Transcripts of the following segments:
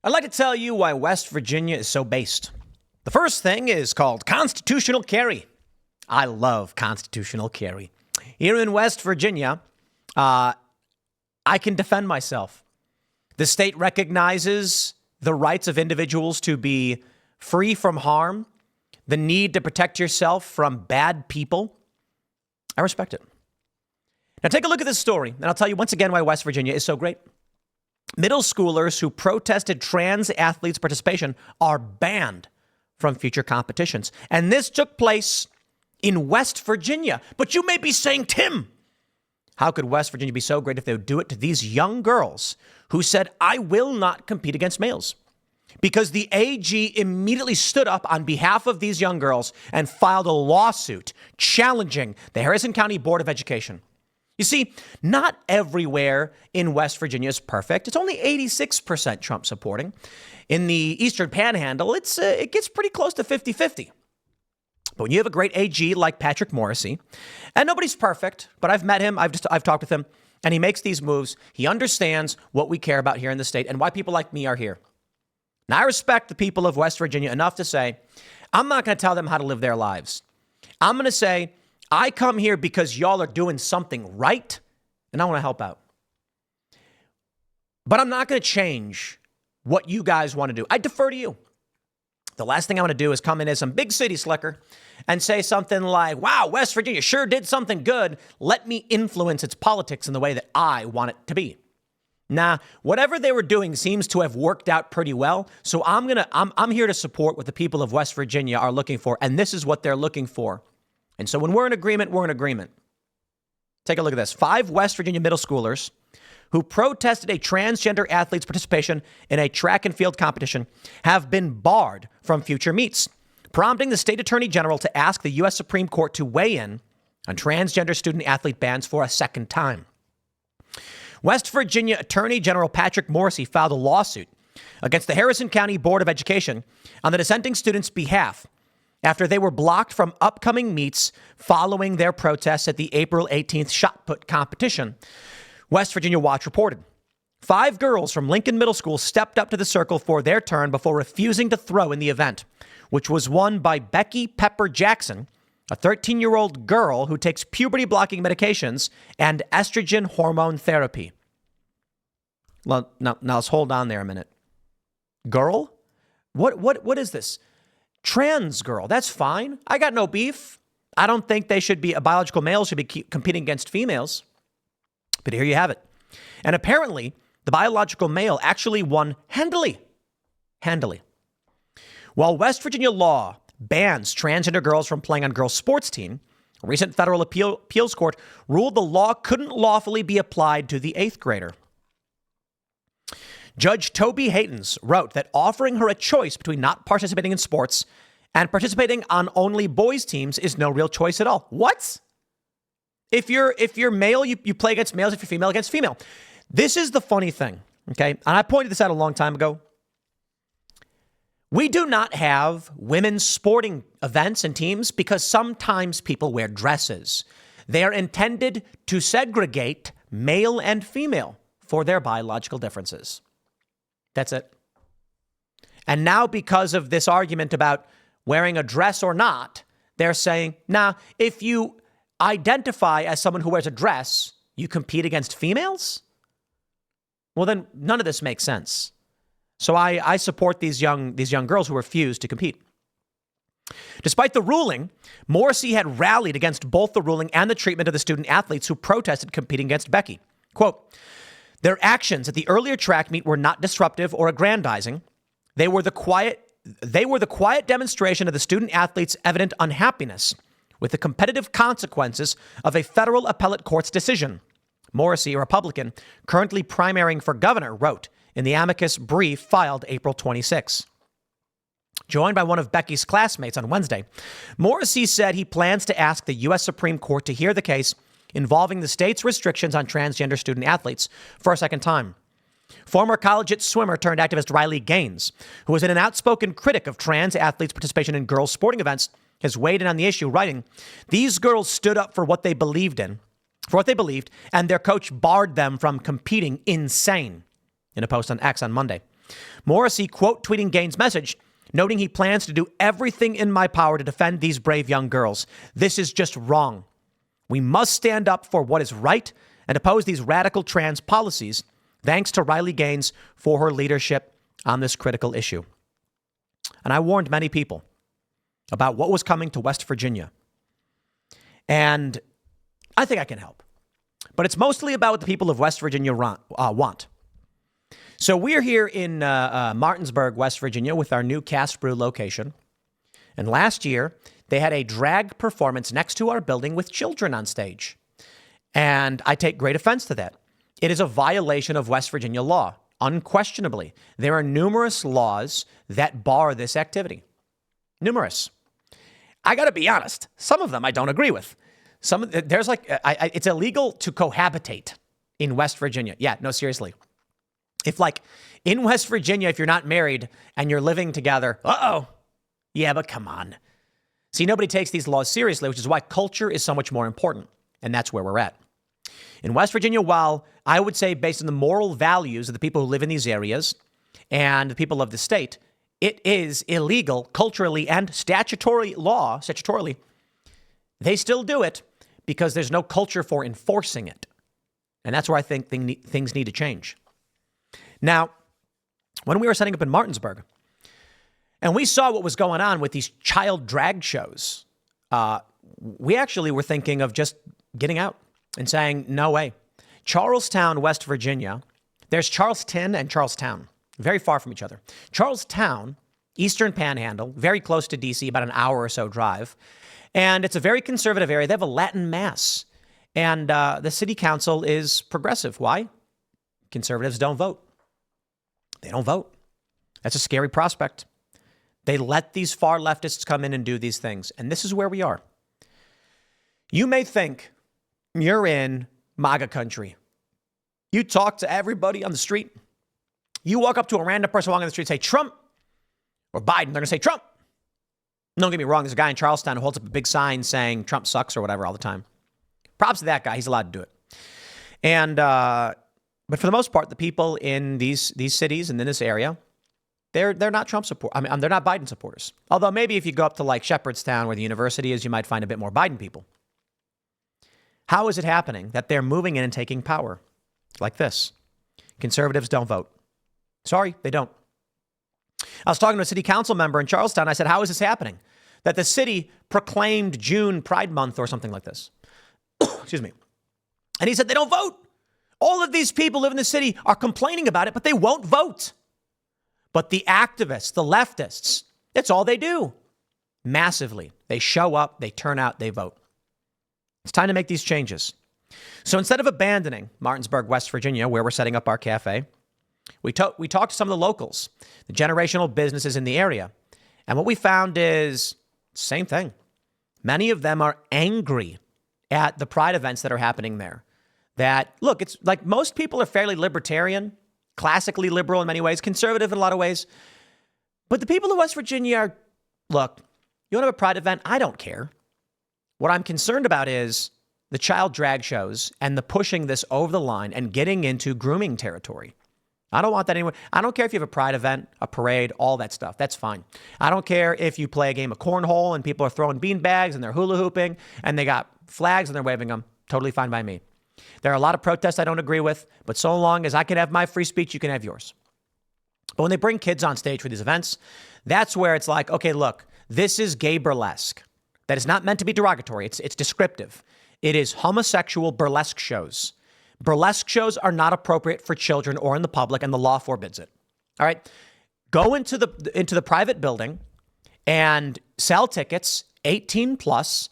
I'd like to tell you why West Virginia is so based. The first thing is called constitutional carry. I love constitutional carry. Here in West Virginia, I can defend myself. The state recognizes the rights of individuals to be free from harm, the need to protect yourself from bad people. I respect it. Now take a look at this story, and I'll tell you once again why West Virginia is so great. Middle schoolers who protested trans athletes' participation are banned from future competitions. And this took place in West Virginia. But you may be saying, Tim, how could West Virginia be so great if they would do it to these young girls who said, I will not compete against males? Because the AG immediately stood up on behalf of these young girls and filed a lawsuit challenging the Harrison County Board of Education. You see, not everywhere in West Virginia is perfect. It's only 86% Trump supporting. In the Eastern Panhandle, it gets pretty close to 50-50. But when you have a great AG like Patrick Morrisey, and nobody's perfect, but I've met him, I've talked with him, and he makes these moves. He understands what we care about here in the state and why people like me are here. Now, I respect the people of West Virginia enough to say, I'm not going to tell them how to live their lives. I'm going to say, I come here because y'all are doing something right, and I want to help out. But I'm not going to change what you guys want to do. I defer to you. The last thing I want to do is come in as some big city slicker and say something like, wow, West Virginia sure did something good. Let me influence its politics in the way that I want it to be. Nah, whatever they were doing seems to have worked out pretty well. So I'm here to support what the people of West Virginia are looking for. And this is what they're looking for. And so when we're in agreement, we're in agreement. Take a look at this. 5 West Virginia middle schoolers who protested a transgender athlete's participation in a track and field competition have been barred from future meets, prompting the state attorney general to ask the U.S. Supreme Court to weigh in on transgender student athlete bans for a second time. West Virginia Attorney General Patrick Morrisey filed a lawsuit against the Harrison County Board of Education on the dissenting students' behalf after they were blocked from upcoming meets following their protests at the April 18th shot put competition. West Virginia Watch reported 5 girls from Lincoln Middle School stepped up to the circle for their turn before refusing to throw in the event, which was won by Becky Pepper Jackson, a 13-year-old girl who takes puberty-blocking medications and estrogen hormone therapy. Well, now let's hold on there a minute. Girl? What is this? Trans girl. That's fine. I got no beef. I don't think they should be, a biological male should be competing against females. But here you have it. And apparently, the biological male actually won handily. Handily. While West Virginia law bans transgender girls from playing on girls' sports team, a recent federal appeals court ruled the law couldn't lawfully be applied to the 8th grader. Judge Toby Haytens wrote that offering her a choice between not participating in sports and participating on only boys' teams is no real choice at all. What? If you're male, you play against males. If you're female, against female. This is the funny thing, okay? And I pointed this out a long time ago. We do not have women's sporting events and teams because sometimes people wear dresses. They are intended to segregate male and female for their biological differences. That's it. And now because of this argument about wearing a dress or not, they're saying, nah, if you identify as someone who wears a dress, you compete against females? Well, then none of this makes sense. So I support these young girls who refuse to compete. Despite the ruling, Morrisey had rallied against both the ruling and the treatment of the student athletes who protested competing against Becky. Quote, their actions at the earlier track meet were not disruptive or aggrandizing. They were the quiet demonstration of the student athletes' evident unhappiness with the competitive consequences of a federal appellate court's decision. Morrisey, a Republican, currently primarying for governor, wrote in the amicus brief filed April 26. Joined by one of Becky's classmates on Wednesday, Morrisey said he plans to ask the U.S. Supreme Court to hear the case involving the state's restrictions on transgender student athletes for a second time. Former collegiate swimmer turned activist Riley Gaines, who was an outspoken critic of trans athletes' participation in girls' sporting events, has weighed in on the issue, writing, these girls stood up for what they believed, and their coach barred them from competing. Insane. In a post on X on Monday. Morrissey quote tweeting Gaines' message, noting he plans to do everything in my power to defend these brave young girls. This is just wrong. We must stand up for what is right and oppose these radical trans policies. Thanks to Riley Gaines for her leadership on this critical issue. And I warned many people about what was coming to West Virginia. And I think I can help. But it's mostly about what the people of West Virginia want. So we're here in Martinsburg, West Virginia, with our new Cast Brew location. And last year, they had a drag performance next to our building with children on stage. And I take great offense to that. It is a violation of West Virginia law, unquestionably. There are numerous laws that bar this activity. Numerous. I got to be honest. Some of them I don't agree with. It's illegal to cohabitate in West Virginia. Yeah, no, seriously. If in West Virginia, if you're not married and you're living together, yeah, but come on. See, nobody takes these laws seriously, which is why culture is so much more important. And that's where we're at. In West Virginia, while I would say based on the moral values of the people who live in these areas and the people of the state, it is illegal culturally and statutorily, they still do it because there's no culture for enforcing it. And that's where I think things need to change. Now, when we were setting up in Martinsburg, and we saw what was going on with these child drag shows, we actually were thinking of just getting out and saying, no way. Charlestown, West Virginia, there's Charleston and Charlestown, very far from each other. Charlestown, Eastern Panhandle, very close to D.C., about an hour or so drive. And it's a very conservative area. They have a Latin mass. And the city council is progressive. Why? Conservatives don't vote. They don't vote. That's a scary prospect. They let these far leftists come in and do these things. And this is where we are. You may think you're in MAGA country. You talk to everybody on the street. You walk up to a random person walking on the street and say, Trump or Biden. They're going to say, Trump. Don't get me wrong. There's a guy in Charlestown who holds up a big sign saying Trump sucks or whatever all the time. Props to that guy. He's allowed to do it. And but for the most part, the people in these cities and in this area, they're not Trump support. They're not Biden supporters. Although maybe if you go up to Shepherdstown, where the university is, you might find a bit more Biden people. How is it happening that they're moving in and taking power like this? Conservatives don't vote. Sorry, they don't. I was talking to a city council member in Charlestown. I said, how is this happening? That the city proclaimed June Pride Month or something like this. Excuse me. And he said, they don't vote. All of these people live in the city are complaining about it, but they won't vote. But the activists, the leftists, that's all they do. Massively. They show up, they turn out, they vote. It's time to make these changes. So instead of abandoning Martinsburg, West Virginia, where we're setting up our cafe, we talked to some of the locals, the generational businesses in the area. And what we found is same thing. Many of them are angry at the pride events that are happening there. That, look, it's like most people are fairly libertarian, classically liberal in many ways, conservative in a lot of ways. But the people of West Virginia are, look, you want to have a pride event? I don't care. What I'm concerned about is the child drag shows and the pushing this over the line and getting into grooming territory. I don't want that anywhere. I don't care if you have a pride event, a parade, all that stuff. That's fine. I don't care if you play a game of cornhole and people are throwing bean bags and they're hula hooping and they got flags and they're waving them. Totally fine by me. There are a lot of protests I don't agree with, but so long as I can have my free speech, you can have yours. But when they bring kids on stage for these events, that's where it's like, okay, look, this is gay burlesque. That is not meant to be derogatory. It's descriptive. It is homosexual burlesque shows. Burlesque shows are not appropriate for children or in the public, and the law forbids it. All right. Go into the private building and sell tickets, 18 plus.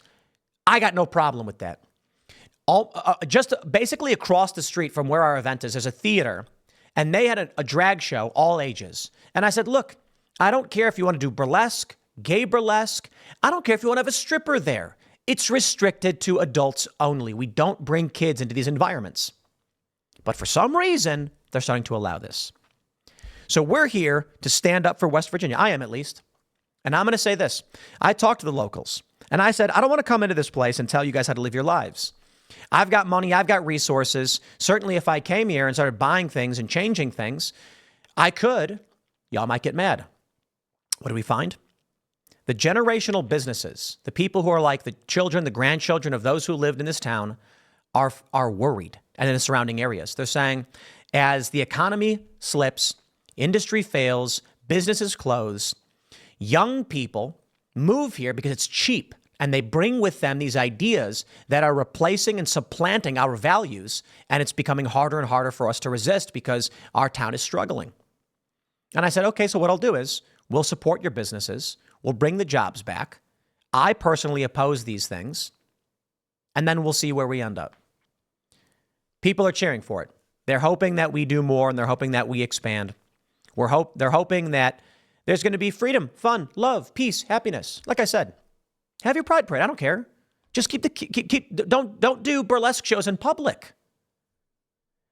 I got no problem with that. Just basically across the street from where our event is, there's a theater, and they had a drag show, all ages. And I said, look, I don't care if you want to do burlesque, gay burlesque. I don't care if you want to have a stripper there. It's restricted to adults only. We don't bring kids into these environments. But for some reason, they're starting to allow this. So we're here to stand up for West Virginia. I am, at least. And I'm going to say this. I talked to the locals, and I said, I don't want to come into this place and tell you guys how to live your lives. I've got money. I've got resources. Certainly, if I came here and started buying things and changing things, I could. Y'all might get mad. What do we find? The generational businesses, the people who are like the children, the grandchildren of those who lived in this town are worried, and in the surrounding areas. They're saying, as the economy slips, industry fails, businesses close, young people move here because it's cheap, and they bring with them these ideas that are replacing and supplanting our values, and it's becoming harder and harder for us to resist because our town is struggling. And I said, okay, so what I'll do is we'll support your businesses. We'll bring the jobs back. I personally oppose these things, and then we'll see where we end up. People are cheering for it. They're hoping that we do more, and they're hoping that we expand. They're hoping that there's going to be freedom, fun, love, peace, happiness. Like I said, have your pride parade. I don't care. Just don't do burlesque shows in public.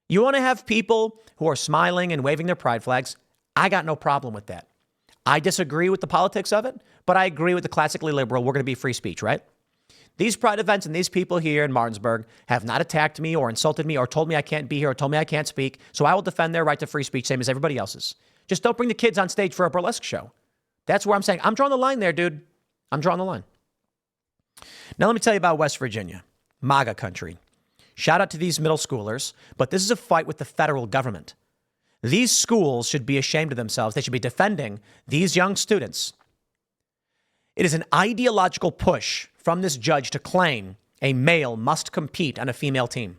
You want to have people who are smiling and waving their pride flags. I got no problem with that. I disagree with the politics of it, but I agree with the classically liberal. We're going to be free speech, right? These pride events and these people here in Martinsburg have not attacked me or insulted me or told me I can't be here or told me I can't speak. So I will defend their right to free speech, same as everybody else's. Just don't bring the kids on stage for a burlesque show. That's where I'm saying, I'm drawing the line there, dude. I'm drawing the line. Now, let me tell you about West Virginia, MAGA country. Shout out to these middle schoolers, but this is a fight with the federal government. These schools should be ashamed of themselves. They should be defending these young students. It is an ideological push from this judge to claim a male must compete on a female team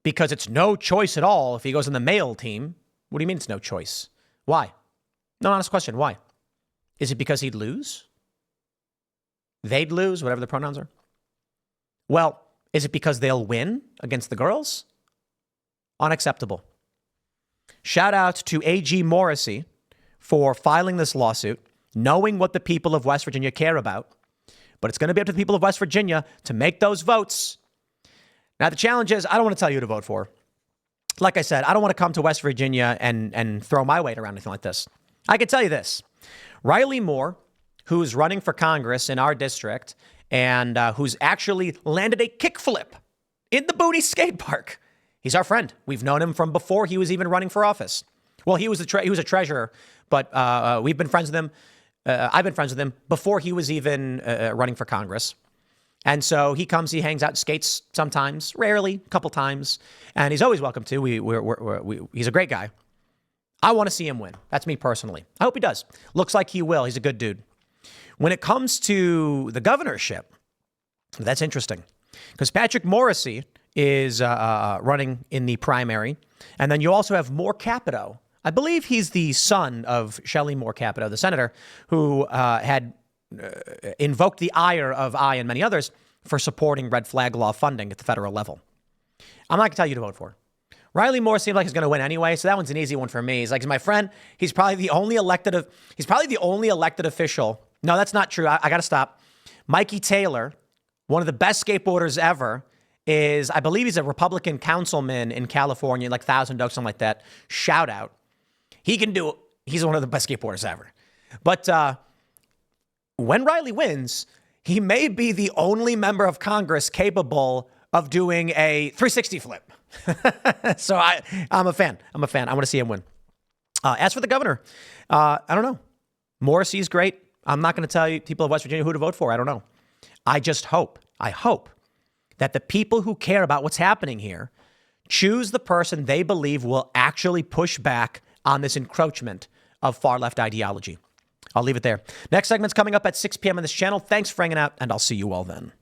because it's no choice at all if he goes on the male team. What do you mean it's no choice? Why? No, honest question. Why? Is it because he'd lose? They'd lose, whatever the pronouns are. Well, is it because they'll win against the girls? Unacceptable. Shout out to A.G. Morrissey for filing this lawsuit, knowing what the people of West Virginia care about. But it's going to be up to the people of West Virginia to make those votes. Now, the challenge is, I don't want to tell you who to vote for. Like I said, I don't want to come to West Virginia and throw my weight around anything like this. I can tell you this. Riley Moore, who's running for Congress in our district and who's actually landed a kickflip in the Booney skate park. He's our friend. We've known him from before he was even running for office. Well, he was a treasurer, but we've been friends with him. I've been friends with him before he was even running for Congress. And so he comes, he hangs out, skates sometimes, rarely, a couple times, and he's always welcome to. He's a great guy. I want to see him win. That's me personally. I hope he does. Looks like he will. He's a good dude. When it comes to the governorship, that's interesting because Patrick Morrissey is running in the primary. And then you also have Moore Capito. I believe he's the son of Shelley Moore Capito, the senator, who had invoked the ire of I and many others for supporting red flag law funding at the federal level. I'm not going to tell you to vote for. Riley Moore seems like he's going to win anyway, so that one's an easy one for me. He's my friend. He's probably the only elected official. No, that's not true. I got to stop. Mikey Taylor, one of the best skateboarders ever, I believe he's a Republican councilman in California, like Thousand Oaks, something like that. Shout out. He can do it. He's one of the best skateboarders ever. But when Riley wins, he may be the only member of Congress capable of doing a 360 flip. So I'm a fan. I want to see him win. As for the governor, I don't know. Morrissey's great. I'm not going to tell you people of West Virginia who to vote for. I don't know. I hope that the people who care about what's happening here choose the person they believe will actually push back on this encroachment of far-left ideology. I'll leave it there. Next segment's coming up at 6 p.m. on this channel. Thanks for hanging out, and I'll see you all then.